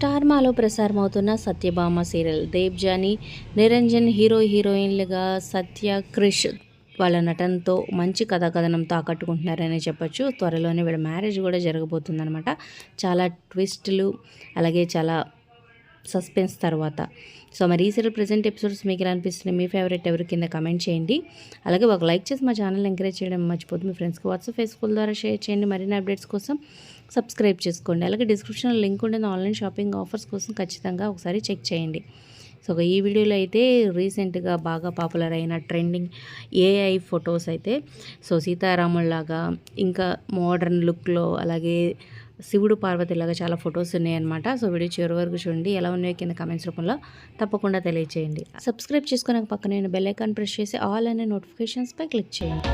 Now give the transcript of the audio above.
Star మాలో ప్రసారమవుతున్న Satyabhama serial Devjani Niranjan హీరోయిన్లుగా సత్య క్రిష్ వాళ్ళ నటనతో మంచి కథాకథనంతో ఆకట్టుకుంటున్నారని చెప్పొచ్చు. త్వరలోనే వీళ్ళ మ్యారేజ్ కూడా జరగబోతుందనమాట. చాలా ట్విస్టులు అలాగే చాలా సస్పెన్స్ తర్వాత. సో మరి ఈ సీరియల్ ప్రజెంట్ ఎపిసోడ్స్ మీకు ఎలా అనిపిస్తున్నాయి, మీ ఫేవరెట్ ఎవరి కింద కమెంట్ చేయండి. అలాగే ఒక లైక్ చేసి మా ఛానల్ ఎంకరేజ్ చేయడం మర్చిపోతుంది. మీ ఫ్రెండ్స్కి వాట్సాప్ ఫేస్బుక్ ద్వారా షేర్ చేయండి. మరిన్ని అప్డేట్స్ కోసం సబ్స్క్రైబ్ చేసుకోండి. అలాగే డిస్క్రిప్షన్లో లింక్ ఉంటుంది. ఆన్లైన్ షాపింగ్ ఆఫర్స్ కోసం ఖచ్చితంగా ఒకసారి చెక్ చేయండి. సో ఈ వీడియోలో అయితే రీసెంట్గా బాగా పాపులర్ అయిన ట్రెండింగ్ ఏఐ ఫొటోస్ అయితే సీతారాముల్లాగా ఇంకా మోడర్న్ లుక్లో అలాగే శివుడు పార్వతిలాగా చాలా ఫొటోస్ ఉన్నాయన్నమాట. సో వీడియో చివరి వరకు చూడండి. ఎలా ఉన్నాయో కింద కామెంట్స్ రూపంలో తప్పకుండా తెలియచేయండి. సబ్స్క్రైబ్ చేసుకున్నాక పక్కన బెల్ ఐకాన్ ప్రెస్ చేసి ఆల్ అనే నోటిఫికేషన్స్పై క్లిక్ చేయండి.